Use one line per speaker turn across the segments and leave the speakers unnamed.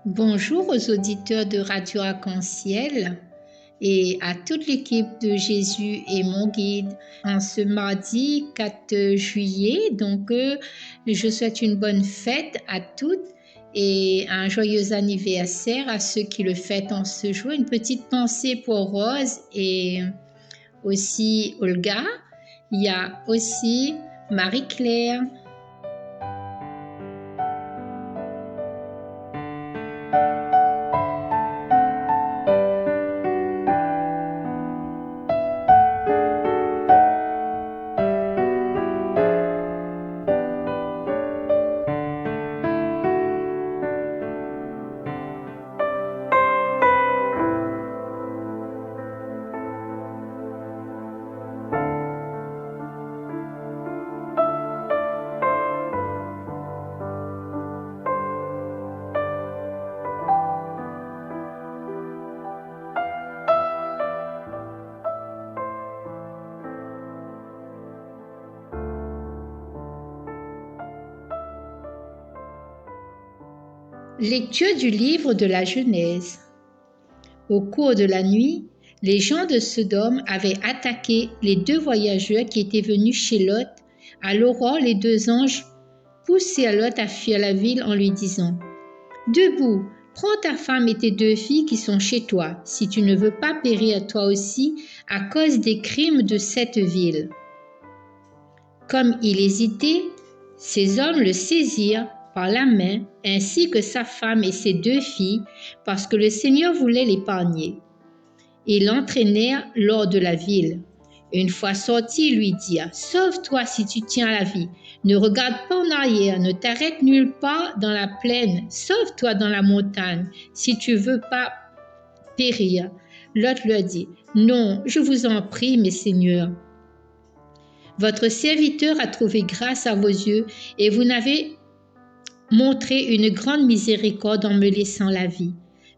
Bonjour aux auditeurs de Radio Arc-en-Ciel et à toute l'équipe de Jésus et mon guide. En ce mardi 4 juillet, je souhaite une bonne fête à toutes et un joyeux anniversaire à ceux qui le fêtent en ce jour. Une petite pensée pour Rose et aussi Olga. Il y a aussi Marie-Claire. Lecture du livre de la Genèse. Au cours de la nuit, les gens de Sodome avaient attaqué les 2 voyageurs qui étaient venus chez Lot. À l'aurore, les 2 anges poussèrent Lot à fuir la ville en lui disant : « Debout, prends ta femme et tes 2 filles qui sont chez toi, si tu ne veux pas périr toi aussi à cause des crimes de cette ville. » Comme il hésitait, ces hommes le saisirent par la main, ainsi que sa femme et ses 2 filles, parce que le Seigneur voulait l'épargner. Ils l'entraînèrent hors de la ville. Une fois sortis, ils lui dirent : « Sauve-toi si tu tiens à la vie. Ne regarde pas en arrière, ne t'arrête nulle part dans la plaine. Sauve-toi dans la montagne, si tu veux pas périr. » Lot leur dit : « Non, je vous en prie, mes seigneurs. Votre serviteur a trouvé grâce à vos yeux et vous n'avez montré une grande miséricorde en me laissant la vie.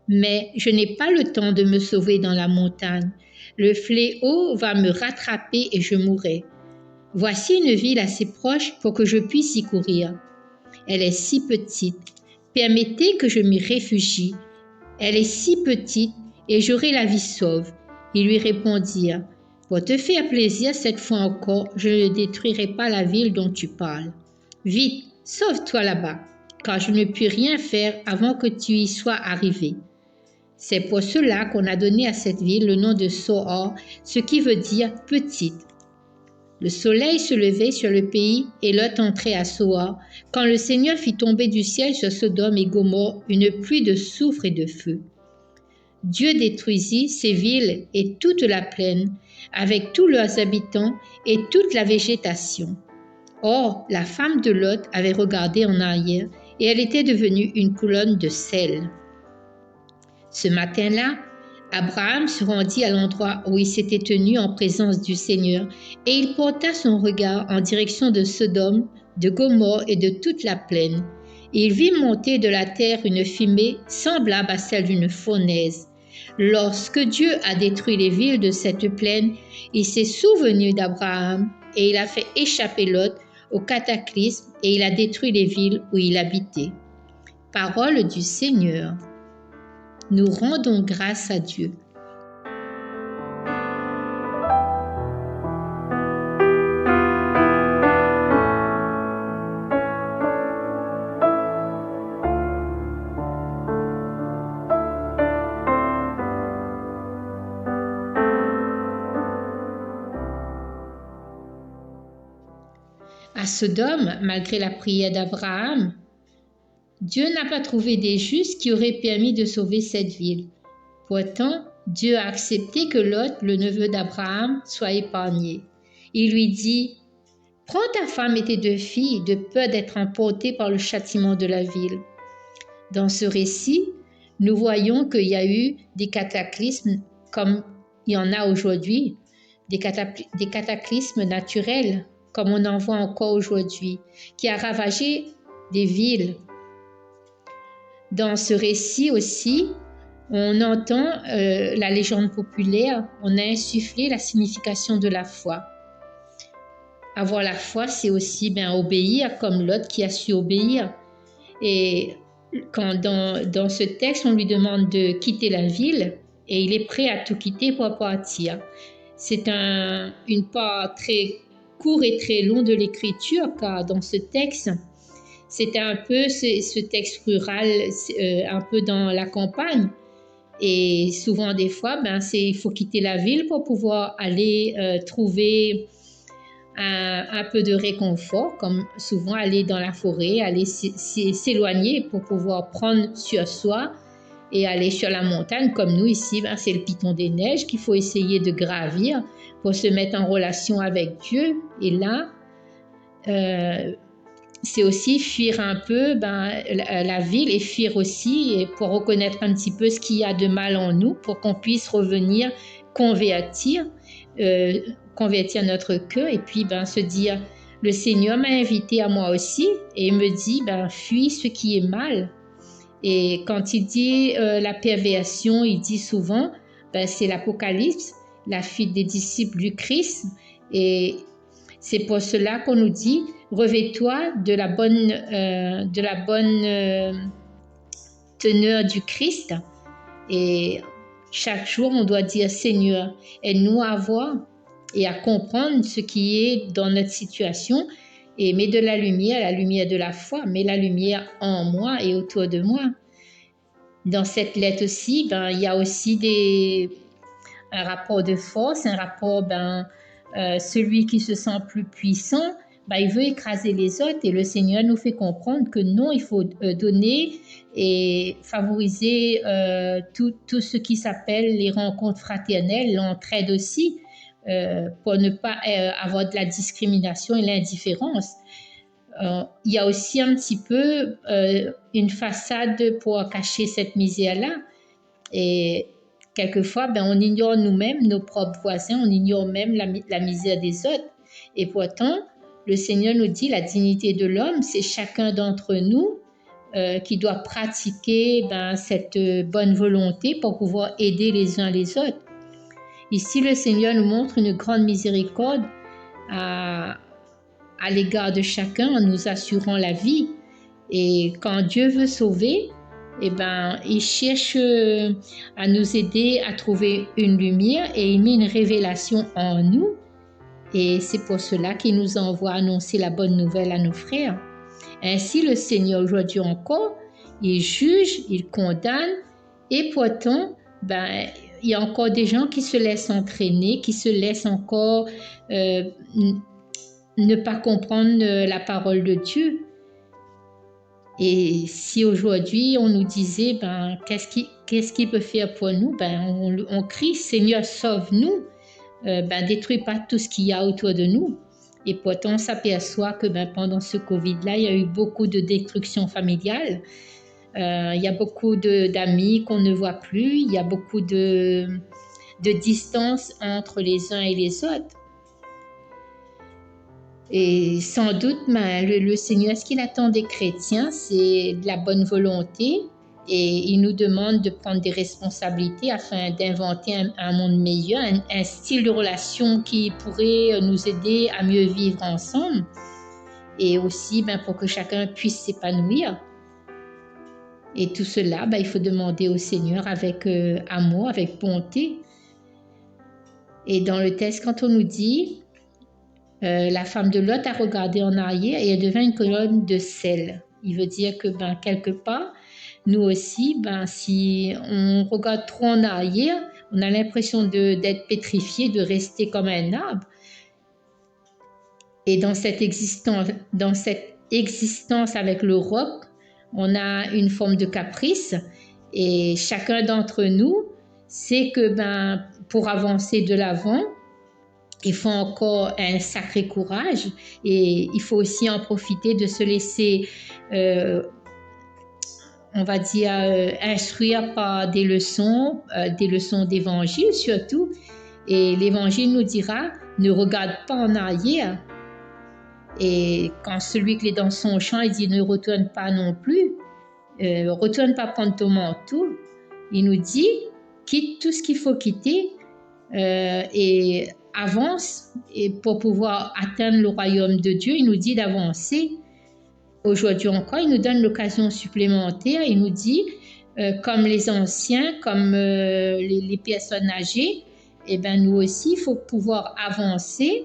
Mais je n'ai pas le temps de me sauver dans la montagne. Le fléau va me rattraper et je mourrai. Voici une ville assez proche pour que je puisse y courir. Elle est si petite. Permettez que je m'y réfugie. Elle est si petite et j'aurai la vie sauve. » Ils lui répondirent : « Pour te faire plaisir cette fois encore, je ne détruirai pas la ville dont tu parles. Vite, sauve-toi là-bas, car je ne puis rien faire avant que tu y sois arrivé. » C'est pour cela qu'on a donné à cette ville le nom de Soar, ce qui veut dire petite. Le soleil se levait sur le pays et Lot entrait à Soar, quand le Seigneur fit tomber du ciel sur Sodome et Gomorrhe une pluie de soufre et de feu. Dieu détruisit ces villes et toute la plaine, avec tous leurs habitants et toute la végétation. Or, la femme de Lot avait regardé en arrière et elle était devenue une colonne de sel. Ce matin-là, Abraham se rendit à l'endroit où il s'était tenu en présence du Seigneur et il porta son regard en direction de Sodome, de Gomorrhe et de toute la plaine. Il vit monter de la terre une fumée semblable à celle d'une fournaise. Lorsque Dieu a détruit les villes de cette plaine, il s'est souvenu d'Abraham et il a fait échapper Lot au cataclysme et il a détruit les villes où il habitait. Parole du Seigneur. Nous rendons grâce à Dieu. À Sodome, malgré la prière d'Abraham, Dieu n'a pas trouvé des justes qui auraient permis de sauver cette ville. Pourtant, Dieu a accepté que Lot, le neveu d'Abraham, soit épargné. Il lui dit : « Prends ta femme et tes 2 filles, de peur d'être emporté par le châtiment de la ville. » Dans ce récit, nous voyons qu'il y a eu des cataclysmes comme il y en a aujourd'hui, des cataclysmes naturels comme on en voit encore aujourd'hui, qui a ravagé des villes. Dans ce récit aussi, on entend la légende populaire, on a insufflé la signification de la foi. Avoir la foi, c'est aussi obéir comme Lot qui a su obéir. Et quand dans ce texte, on lui demande de quitter la ville et il est prêt à tout quitter pour partir. C'est une part très courte et très longue de l'écriture, car dans ce texte, c'était un peu ce texte rural, un peu dans la campagne. Et souvent, des fois, il faut quitter la ville pour pouvoir aller trouver un peu de réconfort, comme souvent aller dans la forêt, aller s'éloigner pour pouvoir prendre sur soi et aller sur la montagne. Comme nous ici, c'est le piton des neiges qu'il faut essayer de gravir pour se mettre en relation avec Dieu. Et là, c'est aussi fuir un peu la ville et fuir aussi et pour reconnaître un petit peu ce qu'il y a de mal en nous pour qu'on puisse revenir convertir notre cœur et puis se dire le Seigneur m'a invité à moi aussi et il me dit fuis ce qui est mal. Et quand il dit la perversion, il dit souvent c'est l'Apocalypse, la fuite des disciples du Christ. Et c'est pour cela qu'on nous dit revêt-toi de la bonne teneur du Christ. Et chaque jour, on doit dire Seigneur, aide-nous à voir et à comprendre ce qui est dans notre situation et mets de la lumière de la foi, mets la lumière en moi et autour de moi. Dans cette lettre aussi, il y a aussi un rapport de force, un rapport, celui qui se sent plus puissant, il veut écraser les autres et le Seigneur nous fait comprendre que non, il faut donner et favoriser tout ce qui s'appelle les rencontres fraternelles, l'entraide aussi, pour ne pas avoir de la discrimination et l'indifférence. Il y a aussi un petit peu une façade pour cacher cette misère-là. Et quelquefois, on ignore nous-mêmes nos propres voisins, on ignore même la misère des autres. Et pourtant, le Seigneur nous dit la dignité de l'homme, c'est chacun d'entre nous qui doit pratiquer cette bonne volonté pour pouvoir aider les uns les autres. Ici, le Seigneur nous montre une grande miséricorde à l'égard de chacun en nous assurant la vie. Et quand Dieu veut sauver, il cherche à nous aider à trouver une lumière et il met une révélation en nous. Et c'est pour cela qu'il nous envoie annoncer la bonne nouvelle à nos frères. Ainsi, le Seigneur aujourd'hui encore, il juge, il condamne et pourtant, il y a encore des gens qui se laissent entraîner, qui se laissent encore ne pas comprendre la parole de Dieu. Et si aujourd'hui on nous disait qu'est-ce qu'il peut faire pour nous, on crie Seigneur sauve-nous, détruis pas tout ce qu'il y a autour de nous. Et pourtant on s'aperçoit que pendant ce Covid-là, il y a eu beaucoup de destruction familiale. Il y a beaucoup d'amis qu'on ne voit plus, il y a beaucoup de distance entre les uns et les autres. Et sans doute, le Seigneur, ce qu'il attend des chrétiens, c'est de la bonne volonté et il nous demande de prendre des responsabilités afin d'inventer un monde meilleur, un style de relation qui pourrait nous aider à mieux vivre ensemble et aussi pour que chacun puisse s'épanouir. Et tout cela, il faut demander au Seigneur avec amour, avec bonté. Et dans le texte, quand on nous dit la femme de Lot a regardé en arrière et elle devint une colonne de sel. Il veut dire que quelque part, nous aussi, si on regarde trop en arrière, on a l'impression d'être pétrifié, de rester comme un arbre. Et dans cette existence avec le roc, on a une forme de caprice et chacun d'entre nous sait que pour avancer de l'avant, il faut encore un sacré courage et il faut aussi en profiter de se laisser, on va dire, instruire par des leçons d'évangile surtout. Et l'évangile nous dira, ne regarde pas en arrière, Et quand celui que les dents sont au champ, il dit ne retourne pas non plus, retourne pas prendre ton manteau. Il nous dit quitte tout ce qu'il faut quitter et avance. Et pour pouvoir atteindre le royaume de Dieu, il nous dit d'avancer. Aujourd'hui encore, il nous donne l'occasion supplémentaire. Il nous dit, comme les anciens, comme les personnes âgées, eh ben nous aussi, il faut pouvoir avancer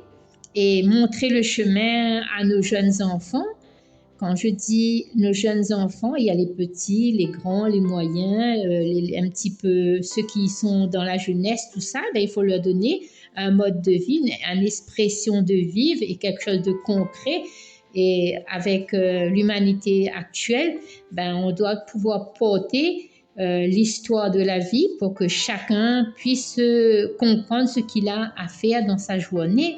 et montrer le chemin à nos jeunes enfants. Quand je dis nos jeunes enfants, il y a les petits, les grands, les moyens, un petit peu ceux qui sont dans la jeunesse, tout ça, ben, il faut leur donner un mode de vie, une expression de vivre et quelque chose de concret. Et avec l'humanité actuelle, ben, on doit pouvoir porter l'histoire de la vie pour que chacun puisse comprendre ce qu'il a à faire dans sa journée.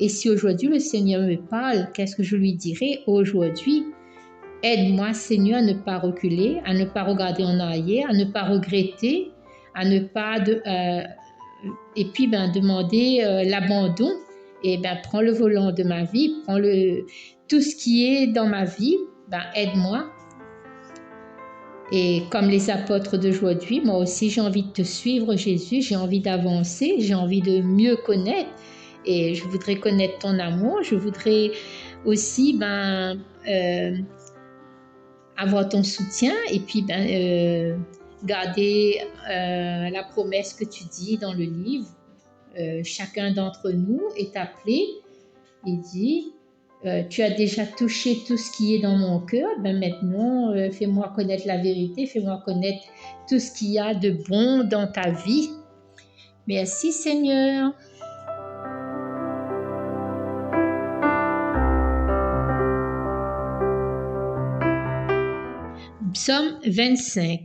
Et si aujourd'hui le Seigneur me parle, qu'est-ce que je lui dirai aujourd'hui? Aide-moi, Seigneur, à ne pas reculer, à ne pas regarder en arrière, à ne pas regretter, à ne pas et puis demander l'abandon. Et prends le volant de ma vie, prends tout ce qui est dans ma vie, aide-moi. Et comme les apôtres d'aujourd'hui, moi aussi j'ai envie de te suivre, Jésus, j'ai envie d'avancer, j'ai envie de mieux connaître. Et je voudrais connaître ton amour, je voudrais aussi avoir ton soutien et puis garder la promesse que tu dis dans le livre. Chacun d'entre nous est appelé, il dit, tu as déjà touché tout ce qui est dans mon cœur, maintenant fais-moi connaître la vérité, fais-moi connaître tout ce qu'il y a de bon dans ta vie. Merci Seigneur. Psaume 25.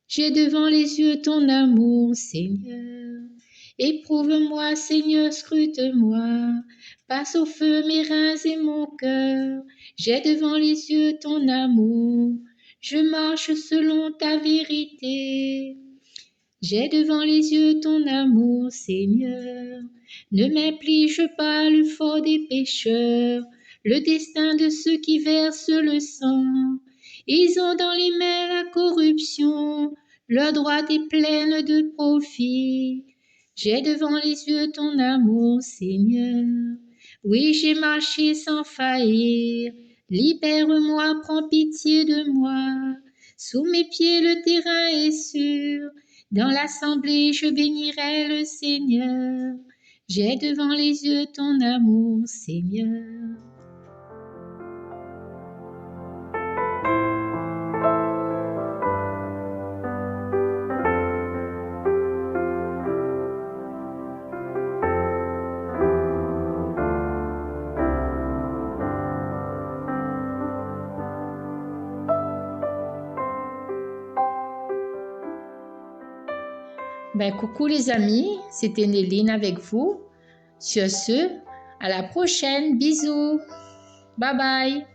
J'ai devant les yeux ton amour, Seigneur. Éprouve-moi, Seigneur, scrute-moi. Passe au feu mes reins et mon cœur. J'ai devant les yeux ton amour. Je marche selon ta vérité. J'ai devant les yeux ton amour, Seigneur. Ne m'inflige pas le fort des pécheurs, le destin de ceux qui versent le sang. Ils ont dans les mains la corruption, leur droite est pleine de profit. J'ai devant les yeux ton amour, Seigneur. Oui, j'ai marché sans faillir. Libère-moi, prends pitié de moi. Sous mes pieds le terrain est sûr. Dans l'assemblée, je bénirai le Seigneur. J'ai devant les yeux ton amour, Seigneur. Coucou les amis, c'était Néline avec vous. Sur ce, à la prochaine. Bisous. Bye bye.